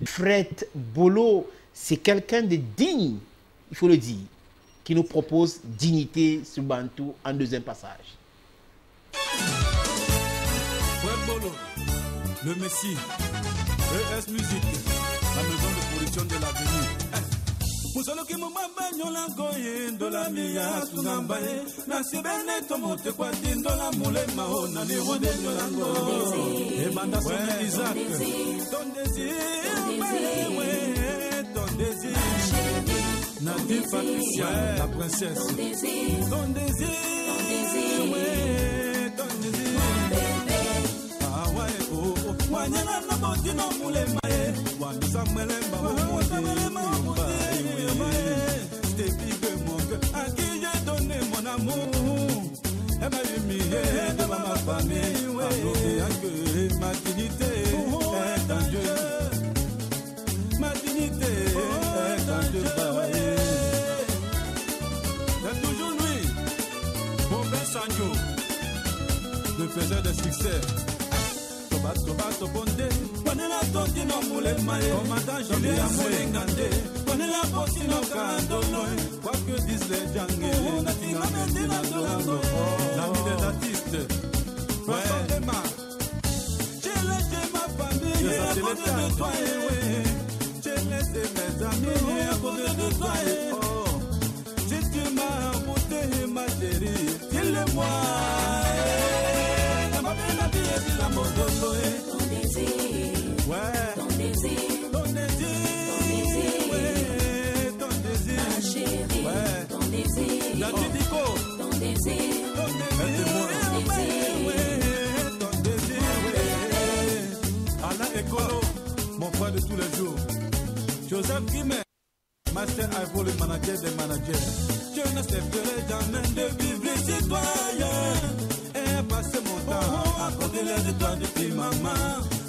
Fred Bolo, c'est quelqu'un de digne, il faut le dire, qui nous propose Dignité sur Bantou en deuxième passage. Fred Bolo, le Messie, ES Musique, la maison de production de l'avenir. Musoloki mumamba nyola goye ndola miya tunambaye na sibene tomote kwa dindola mule maona ni wode nyola go e banda son Isaac ton désir ton désir Nadine Patricia la princesse ton désir ah ouais oh wanyana na botino mule maye wanda mwelemba à qui j'ai donné mon amour, elle m'a humilié devant ma famille, ma dignité est en Dieu, ma dignité est en Dieu. C'est toujours lui, Bobin Sanjo, le faiseur de succès. Tobato Bondé, connais la tonti no moule maé, commandant Julien Moulengandé, connais la posi no candolo, quoi que disent les jangués, la vie des artistes, ouais, j'ai laissé ma famille, à cause de toi, j'ai laissé mes amis, à cause de toi, oh, si tu m'as embouté, ma chérie, dis-le-moi. Ton désir, ouais. Ton désir, ton désir, ouais. Ton désir, ma chérie, ouais. Ton désir, la Didico, ton désir, ton désir, ton désir, ouais. Alain Ekolo, mon frère de tous les jours. Joseph Guimet, Master Ivo, le manager des managers. Je n'accepterai jamais de vivre citoyen. Passer mon temps à côté les étoiles depuis maman.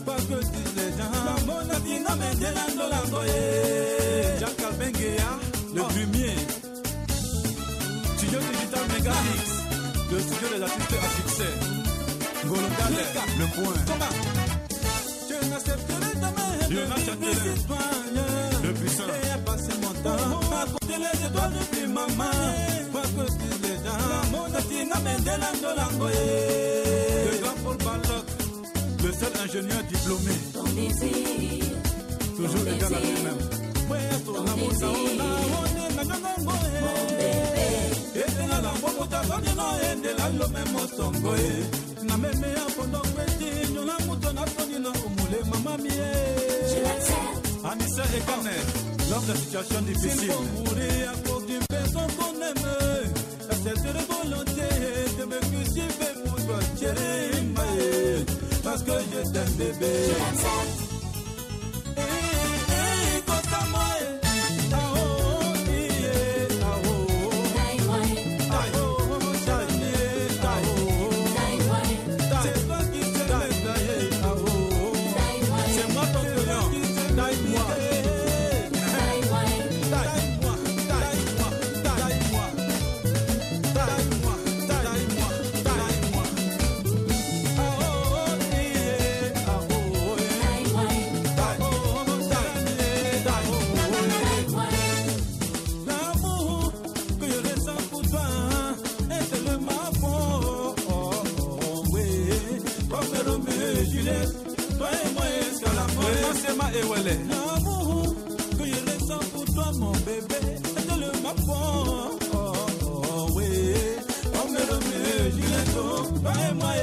Pas que disent les gens, mon avis n'a même de l'angoye. Jacques Albenguea, le fumier. Studio Digital Megamix, le studio des artistes à succès. Ngolo Galère, le point. Je n'accepterai jamais de vivre citoyen. Le puissant. Et passer mon temps à côté les étoiles depuis maman. Pas que disent les gens, mon avis n'a même de l'angoye. Le grand Paul Balloc, le seul ingénieur diplômé. Ton désir, toujours égal à lui-même. Ton désir, mon bébé. Et la lambo ta donne et de la lome mo songoe. Na meme apondo kweti nyola muto na toni na umule mama mie. Je l'accepte. Anissa et Canet, lors de situations difficiles. Pour mourir à cause d'une personne qu'on aime. Cette volonté de me crucifier pour toi, chérie, parce que je t'aime bébé. Je l'accepte. L'amour que je ressens pour toi, mon bébé, c'est le mapon. Oh, oui, on me le met, je l'ai tout, toi et moi.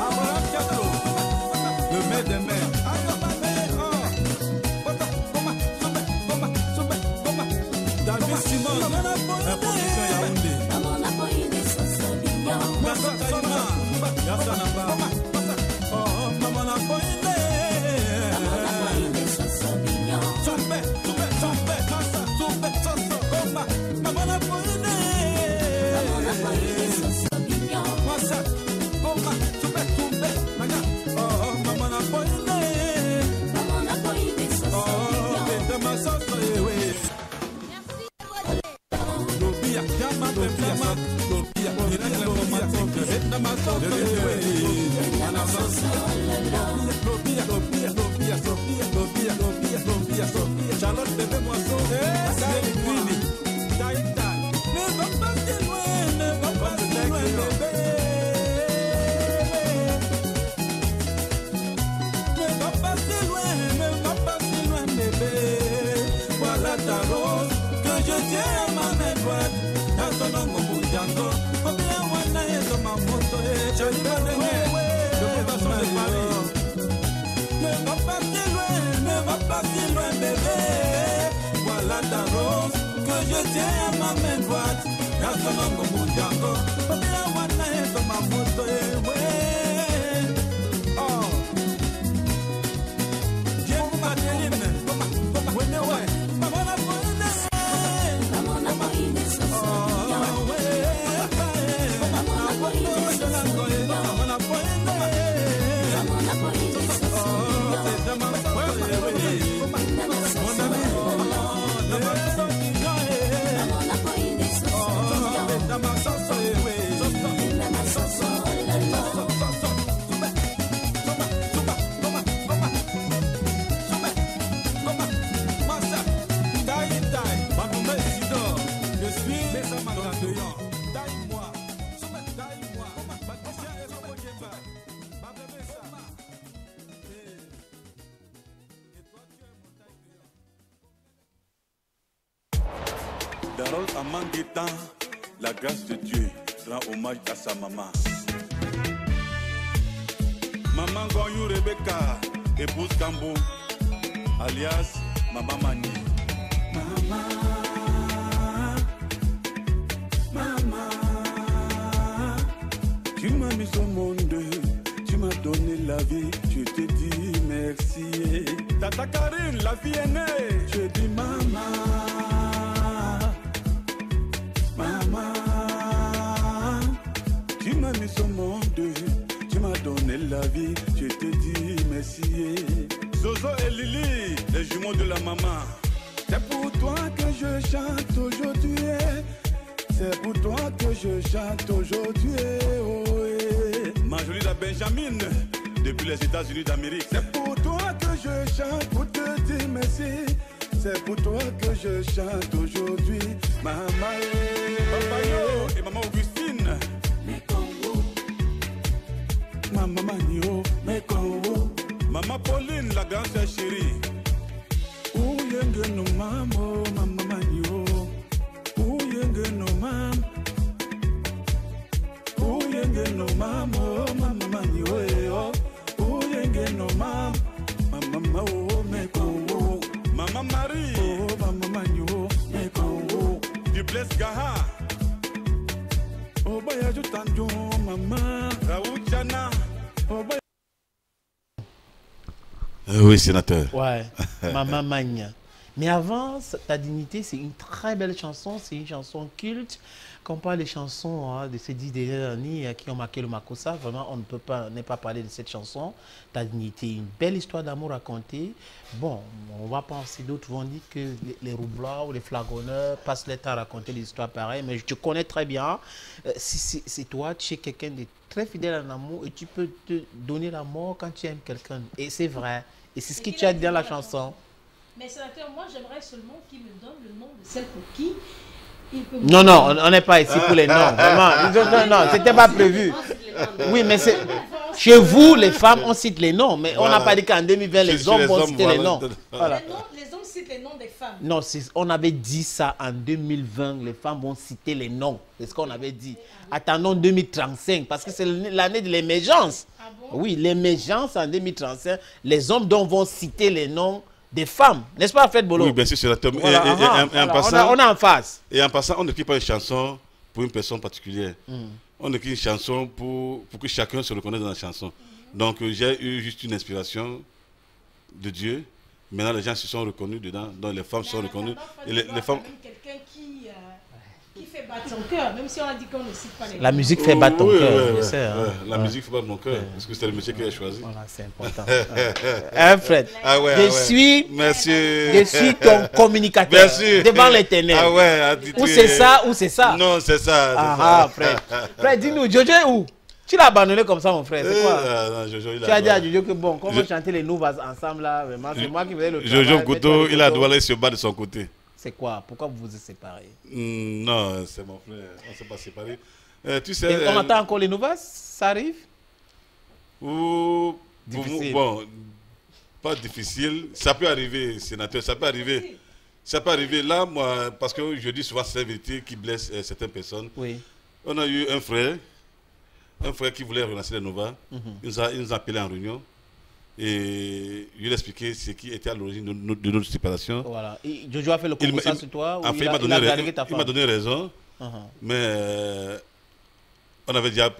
Abraham Diallo, le maître des mers. David Simon, imposition Yaoundé. Yassa Kaima, Yassa Namba. Charlotte bébé moisson, ne va pas si loin, ne va pas si loin bébé. Ne va pas si loin, ne va pas si loin bébé. Voilà ta rose que je tiens à ma main droite. Dans ton nom mon boujango, combien on a dans ma photo et Chalima de votation de Paris. Ne va pas si loin, ne va pas si loin bébé. Voilà ta rose que je tiens à ma main droite. Dans ton nom mon boujango, combien on a dans ma photo et oh. Dieu Madeline, ouais mais ouais. Darol Amanguetan, la grâce de Dieu rend hommage à sa maman. Maman Goyou Rebecca, épouse Kambo, alias Maman Mani. Maman, maman, tu m'as mis au monde, tu m'as donné la vie, je te dis merci. Tata Karine, la vie est née, je dis maman. Maman, tu m'as mis au monde, tu m'as donné la vie, je te dis merci. Zozo et Lily, les jumeaux de la maman. C'est pour toi que je chante aujourd'hui. C'est pour toi que je chante aujourd'hui. Oh, Marjorie la Benjamin, depuis les États-Unis d'Amérique. C'est pour toi que je chante pour te dire merci. C'est pour toi que je chante aujourd'hui. Maman Papa Yo et Maman Augustine. Maman Manio, Maman Pauline, la grande sœur chérie. Où yenge no mamo, Maman Manio. Où yenge no mam. Où yenge no mamo, Maman Manio. Où yenge no mam. Maman Mao, Mekongo. Maman Marie, oh Maman Manio, Mekongo. Du Blesse Gaha. Oh Bayaju Tanjo, Maman. Raoul Chana. Oh Bayaju. Oui, sénateur. Ouais, Maman Magna. Mais avant, Ta dignité, c'est une très belle chanson, c'est une chanson culte. Quand on parle des chansons de ces 10 dernières années qui ont marqué le Makossa, vraiment, on ne peut pas ne pas parler de cette chanson. Ta dignité, une belle histoire d'amour racontée. Bon, on va penser, d'autres vont dire que les roublards ou les flagonneurs passent leur temps à raconter des histoires pareilles, mais je te connais très bien. Si c'est toi, tu es quelqu'un de très fidèle en amour et tu peux te donner la mort quand tu aimes quelqu'un. Et c'est vrai. Et c'est ce que tu as dit dans la chanson. Mais sénateur, moi j'aimerais seulement qu'il me donne le nom de celle pour qui il peut... Non, non, on n'est pas ici pour les noms. Vraiment. Non, non, c'était pas prévu. Oui, mais c'est... Chez vous, les femmes, on cite les noms. Mais on n'a pas dit qu'en 2020, les hommes vont citer les noms. Voilà. Les hommes citent les noms des femmes. Non, on avait dit ça en 2020. Les femmes vont citer les noms. C'est ce qu'on avait dit. Attendons 2035, parce que c'est l'année de l'émergence. Ah bon? Oui, l'émergence en 2035. Les hommes donc vont citer les noms des femmes, n'est-ce pas, Fred Bolo? Oui, bien sûr, c'est la tome. Voilà, Et en passant, on est en face. Et en passant, on n'écrit pas une chanson pour une personne particulière. On écrit une chanson pour que chacun se reconnaisse dans la chanson. Donc, j'ai eu juste une inspiration de Dieu. Maintenant, les gens se sont reconnus dedans. Donc, les femmes sont reconnues. Et les femmes... Quelqu'un qui fait battre son cœur, même si on a dit qu'on ne cite pas les... La musique fait battre ton cœur, je sais. La musique fait battre mon cœur, parce que c'est le métier que j'ai choisi. Voilà, c'est important. Fred, je suis ton communicateur devant l'Éternel. Ah ouais, ou c'est ça, ou c'est ça. Non, c'est ça. Ah, Fred. Fred, dis-nous, Jojo est où? Tu l'as abandonné comme ça, mon frère, c'est quoi? Non, Jojo, Tu as dit à Jojo que bon, quand on chantait les Nouvas ensemble là, vraiment, c'est moi qui faisais le travail. Jojo Koto, il a droit aller se battre de son côté. C'est quoi? Pourquoi vous vous êtes séparés? Non, c'est mon frère, on ne s'est pas séparés. Tu sais... Et on attend encore les Nouvas? Ça arrive? Difficile. Bon, pas difficile. Ça peut arriver, sénateur, ça peut arriver. Ça peut arriver là, moi, parce que je dis souvent c'est la vérité qui blesse certaines personnes. Oui. On a eu un frère qui voulait relancer les Nova. Il nous a appelé en réunion. Et je lui ai expliqué ce qui était à l'origine de notre séparation. Voilà. Et Jojo a fait le coup sur toi ou en fait, il m'a donné raison. Mais on avait déjà,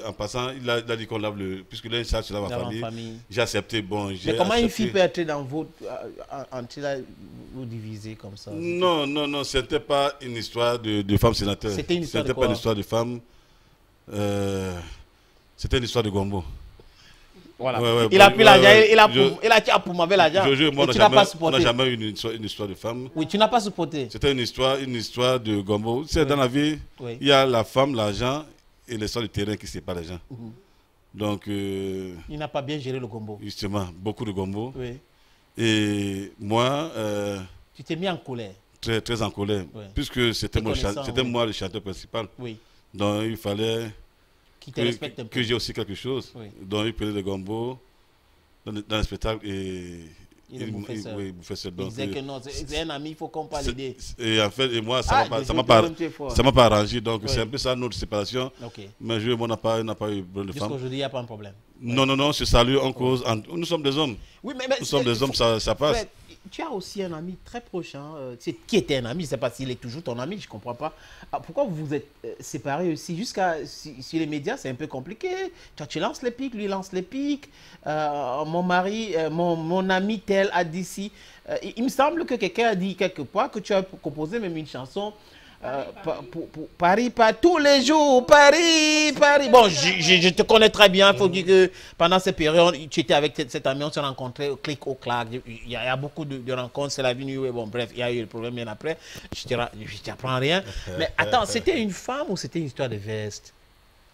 en passant, il a dit qu'on lave le... Puisque là, ça, c'est la famille. J'ai accepté. Bon, mais comment une fille peut être dans votre... vous diviser comme ça? Non, c'était pas une histoire de femme sénateur. C'était une histoire de quoi? C'était pas une histoire de femme. C'était une histoire de Gombo. Voilà. Il a pris l'argent, il a tiré pour m'avoir l'argent. On n'a jamais eu une histoire de femme. Oui, tu n'as pas supporté. C'était une histoire de Gombo. Tu sais, dans la vie, il y a la femme, l'argent et l'histoire du terrain qui sépare les gens. Donc... il n'a pas bien géré le Gombo. Justement, beaucoup de Gombo. Oui. Et moi... tu t'es mis en colère. Très, très en colère. Oui. Puisque c'était moi le chanteur principal. Oui. Donc il fallait... que j'ai aussi quelque chose. Oui. Donc il prenait le Gombo dans le spectacle et il bouffait seul. Il disait que non, c'est un ami, il faut qu'on parle d'aider. Et en fait, moi, ça m'a pas arrangé. Donc c'est un peu ça notre séparation. Mais je, moi, n'a pas eu de femme. Jusqu'aujourd'hui, il n'y a pas un problème. Non, c'est salut, on cause. Nous sommes des hommes. Oui, nous sommes des hommes, ça passe. Tu as aussi un ami très proche, qui était un ami, je ne sais pas s'il est toujours ton ami, je ne comprends pas. Pourquoi vous vous êtes séparés aussi? Sur les médias, c'est un peu compliqué. Tu lances les pics, lui lance les pics. Mon mari, mon ami tel a dit si. Il me semble que quelqu'un a dit quelque part que tu as composé même une chanson. Paris, tous les jours, Paris. Bon, je te connais très bien. Il faut dire que pendant cette période, tu étais avec cet ami, on s'est rencontrés au clic, au clac. Il y a beaucoup de rencontres, c'est la vie. Bon, bref, il y a eu le problème bien après. Je ne t'apprends rien. Mais attends, c'était une femme ou c'était une histoire de veste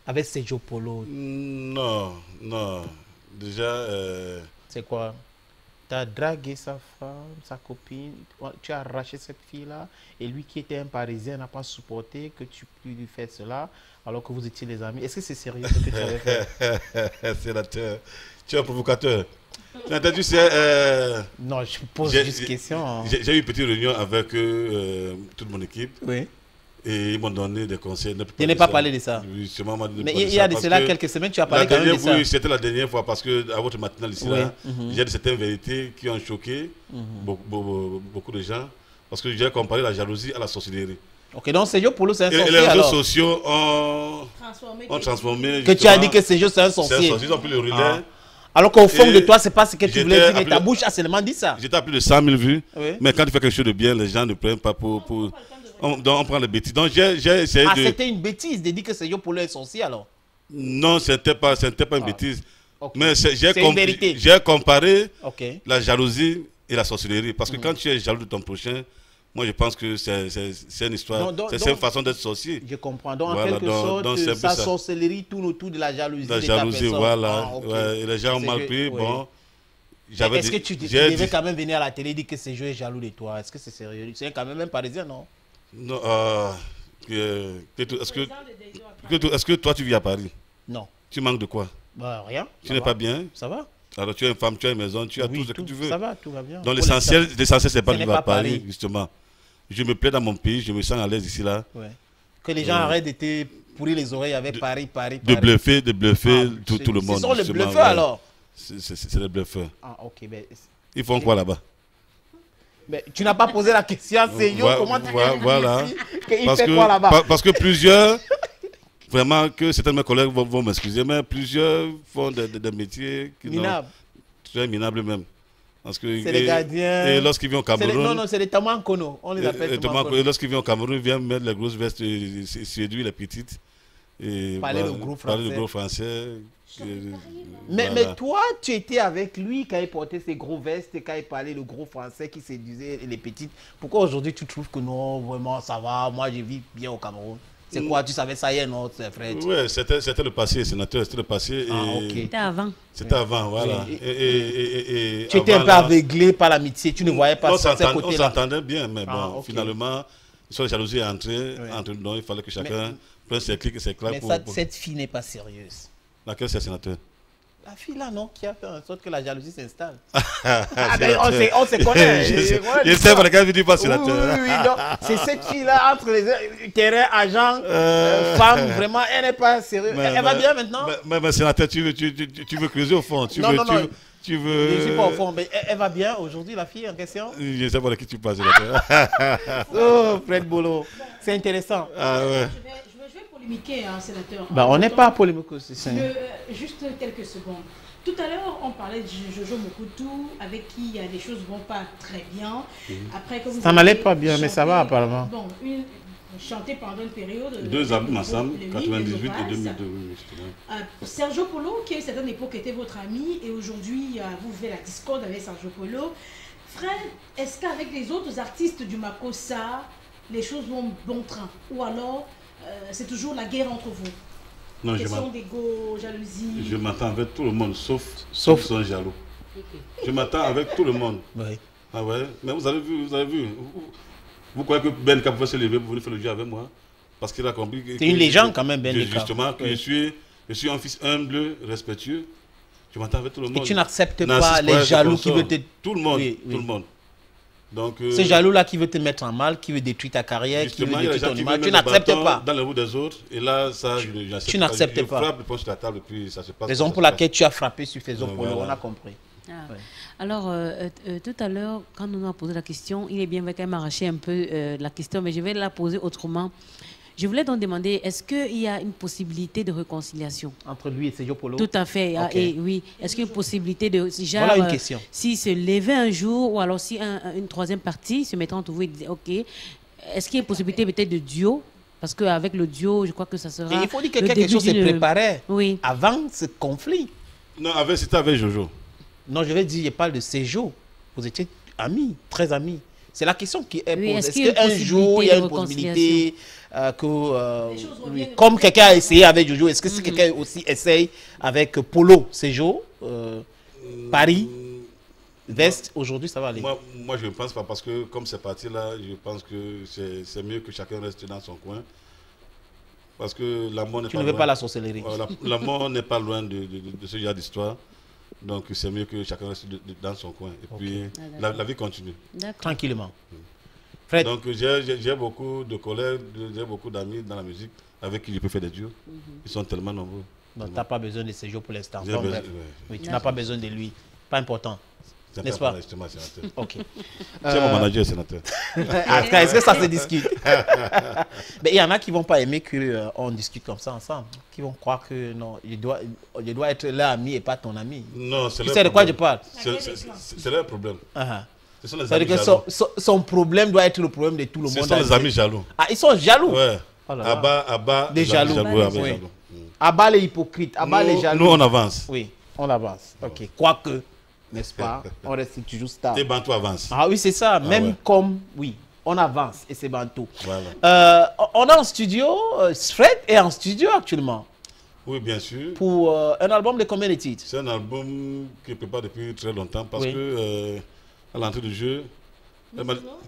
avec Sergio Polo? Non. Déjà. C'est quoi? Tu as dragué sa femme, sa copine, tu as arraché cette fille-là, et lui qui était un Parisien n'a pas supporté que tu puisses lui faire cela, alors que vous étiez les amis. Est-ce que c'est sérieux ce que tu avais fait? Sénateur, tu es un provocateur. Tu sais, non, je pose juste une question. J'ai eu une petite réunion avec toute mon équipe. Oui. Et ils m'ont donné des conseils. Je n'ai pas parlé de ça. Justement, mais il y a de cela quelques semaines, tu as parlé quand même de ça. Oui, c'était la dernière fois parce que à votre matinale ici, là, il y a certaines vérités qui ont choqué beaucoup de gens. Parce que j'ai comparé la jalousie à la sorcellerie. Ok, donc Sergio Polo, c'est un sorcier. Et les réseaux sociaux ont transformé. Que tu as dit que Sergio, c'est un sorcier. Ils ont pris le relais. Alors qu'au fond de toi, c'est pas ce que tu voulais dire, mais ta bouche a seulement dit ça. J'étais à plus de 100 000 vues. Mais quand tu fais quelque chose de bien, les gens ne prennent pas pour... Donc on prend les bêtises. Donc j'ai essayé de... c'était une bêtise de dire que Sergio Polo est sorcier alors? Non, c'était pas une bêtise. Mais j'ai comparé la jalousie et la sorcellerie. Parce que quand tu es jaloux de ton prochain, moi je pense que c'est une histoire, c'est une façon d'être sorcier. Je comprends. Donc en quelque sorte, sa sorcellerie tourne autour de la jalousie. La jalousie, voilà. Et les gens ont mal pris. Bon. Est-ce que tu devais quand même venir à la télé et dire que Sergio est jaloux de toi? Est-ce que c'est sérieux? C'est quand même un Parisien, non? Non, est-ce que toi tu vis à Paris? Non. Tu manques de quoi? Rien. Tu n'es pas bien? Ça va. Alors tu as une femme, tu as une maison, tu as tout ce que tu veux. Ça va, tout va bien. Donc l'essentiel, c'est pas de vivre à Paris, justement. Je me plais dans mon pays, je me sens à l'aise ici là. Que les gens arrêtent de te pourrir les oreilles avec Paris. De bluffer tout le monde. Ce sont les bluffeurs alors? C'est les bluffeurs. Ah ok. Ils font quoi là-bas? Mais tu n'as pas posé la question, Sergio, comment tu voilà. fait quoi là-bas? Parce que plusieurs, vraiment que certains de mes collègues vont m'excuser, mais plusieurs font des métiers minables. Très minables même. Parce que c'est les gardiens. Et lorsqu'ils viennent au Cameroun. Non, c'est les Tamankono. On les appelle Tamankono. Et lorsqu'ils viennent au Cameroun, ils viennent mettre les grosses vestes, séduire les petites. Parler le gros français. Mais toi, tu étais avec lui quand il portait ses gros vestes, quand il parlait le gros français qui séduisait les petites. Pourquoi aujourd'hui tu trouves que non, vraiment ça va, moi je vis bien au Cameroun? C'est quoi? Tu savais ça hier, non, Fred? Oui, c'était le passé, sénateur, c'était le passé. Ah, ok. C'était avant. C'était avant, voilà. Oui. Et Tu étais un peu aveuglé par l'amitié, tu ne voyais pas on ça, ces on côtés-là. s'entendait bien, mais bon, ok. finalement, sur la jalousie est entrée entre nous, il fallait que chacun prenne ses clics et ses claques. Mais cette fille n'est pas sérieuse. Laquelle c'est, sénateur? La fille là, non, qui a fait en sorte que la jalousie s'installe. Sénateur. On se connaît. Je sais, pour laquelle je dis pas sénateur. Oui, non. C'est cette fille-là, entre les terrains, agents, femmes, vraiment, elle n'est pas sérieuse. Elle va bien maintenant? Mais sénateur, tu veux creuser au fond. Tu non. Tu veux... Je ne suis pas au fond, mais elle va bien aujourd'hui, la fille en question? Je sais pas de qui tu parles, sénateur. Oh, Fred Bolo, c'est intéressant. Ah ouais. Je vais polémiquer, hein, sénateur. Bah, on n'est pas polémique aussi. Juste quelques secondes. Tout à l'heure, on parlait de Jojo Mokutu, avec qui il y a des choses ne vont pas très bien. Après, comme ça n'allait pas bien, mais ça va apparemment. Bon, chanté pendant une période. Deux albums ensemble, 98 et 2002. Sergio Polo, qui à une certaine époque était votre ami, et aujourd'hui, vous faites la discorde avec Sergio Polo. Fred, est-ce qu'avec les autres artistes du Makossa, les choses vont bon train? Ou alors, c'est toujours la guerre entre vous? Non, question d'ego, jalousie. Je m'entends avec tout le monde, sauf ceux qui sont jaloux. Je m'entends avec tout le monde. Oui. Ah ouais, mais vous avez vu. Vous croyez que Ben Cap va se lever pour venir faire le jeu avec moi? Parce qu'il a compris que... C'est une légende quand même, Ben Cap. Justement, que je suis un fils humble, respectueux. Je m'entends avec tout le monde. Et tu n'acceptes pas les jaloux qui veulent te... Tout le monde, tout le monde. Donc, ce jaloux-là qui veut te mettre en mal, qui veut détruire ta carrière, qui veut détruire ton image, tu n'acceptes pas. Dans les roues des autres, et là, ça, tu n'acceptes pas. Je frappe, je penche la table, et puis ça se passe. Raison pour laquelle tu as frappé sur Faiso Polo, on a compris. Ah. Ouais. Alors, tout à l'heure, quand on a posé la question, il est bien vrai qu'elle m'a arraché un peu la question, mais je vais la poser autrement. Je voulais donc demander, est-ce qu'il y a une possibilité de réconciliation entre lui et Sergio Polo? Tout à fait. Okay. Et oui. Est-ce qu'il y a une possibilité de... Genre, voilà une question. S'il se levait un jour, ou alors si une troisième partie se mettait entre vous et disait, OK, est-ce qu'il y a une possibilité peut-être de duo? Parce qu'avec le duo, je crois que ça sera... Et il faut dire que quelque chose se préparait avant ce conflit. Non, c'était avec Jojo. Non, je vais dire, je parle de Sergio. Vous étiez amis, très amis. C'est la question qui est posée. Est-ce qu'un jour, il y a une possibilité que, comme quelqu'un a essayé avec Jojo, est-ce que quelqu'un aussi essaye avec Polo, Sergio, Paris, Veste, aujourd'hui, ça va aller? Moi, je ne pense pas, parce que comme c'est parti là, je pense que c'est mieux que chacun reste dans son coin. Parce que la mort n'est pas loin. Tu ne veux pas la sorcellerie. La mort n'est pas loin de ce genre d'histoire. Donc c'est mieux que chacun reste dans son coin. Et puis la vie continue. Tranquillement. Fred. Donc j'ai beaucoup de collègues, j'ai beaucoup d'amis dans la musique avec qui je peux faire des duos. Ils sont tellement nombreux. Donc tu n'as pas besoin de Sergio pour l'instant. Oui, tu n'as pas besoin de lui. Pas important. N'est-ce pas? Ok. C'est mon manager, sénateur. Est-ce que ça se discute? Mais il y en a qui ne vont pas aimer qu'on discute comme ça ensemble. Qui vont croire que non, je dois être leur ami et pas ton ami. Non, c'est tu sais de quoi je parle? C'est leur problème. Ce sont les amis jaloux. Son problème doit être le problème de tout le monde. Ce sont les amis jaloux. Ah, ils sont jaloux? Ouais. Abba, les jaloux. Abba les hypocrites, Abba les jaloux. Nous, on avance. Oui, on avance. Ok. Quoique, n'est-ce pas? On reste toujours stable. Et Bantou avance. Ah oui, c'est ça. Même comme, oui, on avance et c'est Bantou. Voilà. On est en studio. Fred est en studio actuellement. Oui, bien sûr. Pour un album de combien de titres? C'est un album que je prépare depuis très longtemps parce que à l'entrée du jeu,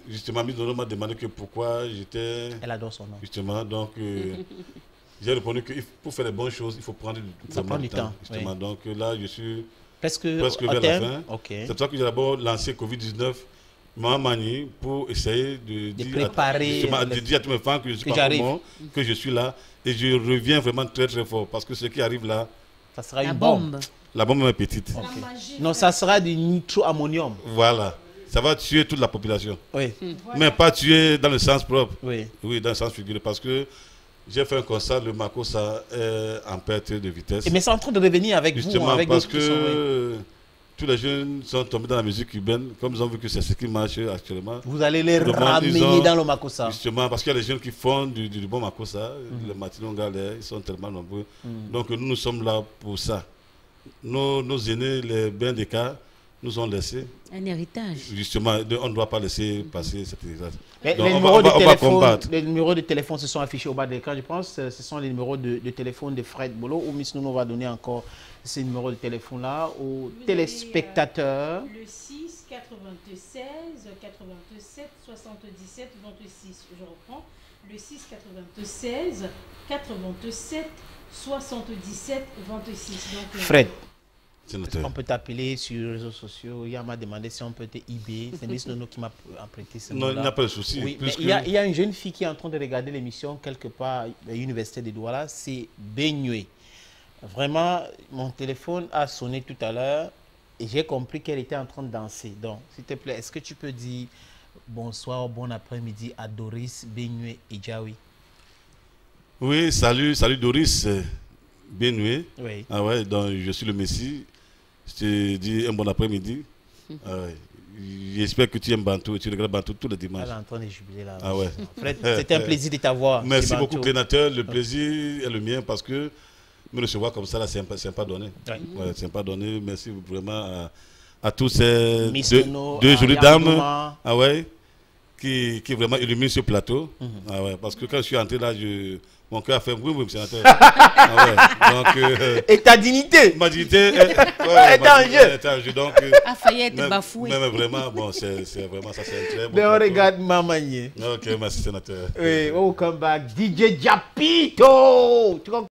justement, Miss Nono m'a demandé que pourquoi j'étais... Elle adore son nom. Justement, donc j'ai répondu que pour faire les bonnes choses, il faut prendre du temps. Justement, donc là, je suis presque vers la fin. C'est pour ça que j'ai d'abord lancé Covid-19, Mamani, pour essayer de préparer, de dire à tous mes fans que je suis pas bon, que je suis là. Et je reviens vraiment très très fort parce que ce qui arrive là, ça sera une bombe. La bombe est petite. Non, ça sera du nitroammonium. Voilà. Ça va tuer toute la population. Oui. Mais pas tuer dans le sens propre. Oui. Oui, dans le sens figuré. Parce que j'ai fait un constat, le Makossa est en perte de vitesse. Mais c'est en train de revenir avec justement, vous. Avec parce que tous les jeunes sont tombés dans la musique cubaine, comme ils ont vu que c'est ce qui marche actuellement. Vous allez les ramener dans le Makossa. Justement, parce qu'il y a des jeunes qui font du bon Makossa, les Martino Galais, ils sont tellement nombreux. Donc nous sommes là pour ça. Nos aînés, les Bendeka, nous ont laissé. Un héritage. Justement, on ne doit pas laisser passer cet héritage. Les numéros de téléphone se sont affichés au bas de l'écran. Je pense que ce sont les numéros de téléphone de Fred Bolo, où Miss Nounou va donner encore ces numéros de téléphone-là aux téléspectateurs. Le 6 96 87 77 26. Je reprends. Le 6 96 87 77 26. Donc, Fred. On peut t'appeler sur les réseaux sociaux. Il m'a demandé si on peut t'IB. C'est Miss Nono qui m'a prêté ce mot-là. Non, il n'y a pas de souci. Oui, mais il y a une jeune fille qui est en train de regarder l'émission quelque part à l'université de Douala. C'est Benyue. Vraiment, mon téléphone a sonné tout à l'heure et j'ai compris qu'elle était en train de danser. Donc, s'il te plaît, est-ce que tu peux dire bonsoir, bon après-midi à Doris, Benyue et Jawi? Oui, salut Doris. Benyue. Oui. Ah ouais, donc je suis le Messie. Je te dis un bon après-midi. Ah ouais. J'espère que tu aimes Bantou et tu regardes Bantou tous les dimanches. Elle est en train de jubiler là. Ah ouais. Fred, c'était un plaisir de t'avoir. Merci beaucoup, Clénateur. Le plaisir est le mien parce que me recevoir comme ça, là, c'est pas donné. Ouais. Ouais, c'est pas donné. Merci vraiment à tous ces deux jolies dames. Ah ouais. Qui vraiment illuminent ce plateau. Ah ouais. Parce que quand je suis entré là, mon cœur a fait oui, sénateur. Ah ouais. Donc, et ta dignité. Ma dignité est en jeu. Donc, a failli être bafoué. Mais vraiment, bon, c'est vraiment ça, c'est un très bon. Mais on regarde ma manière. Ok, merci sénateur. Oui, welcome back, DJ Japito.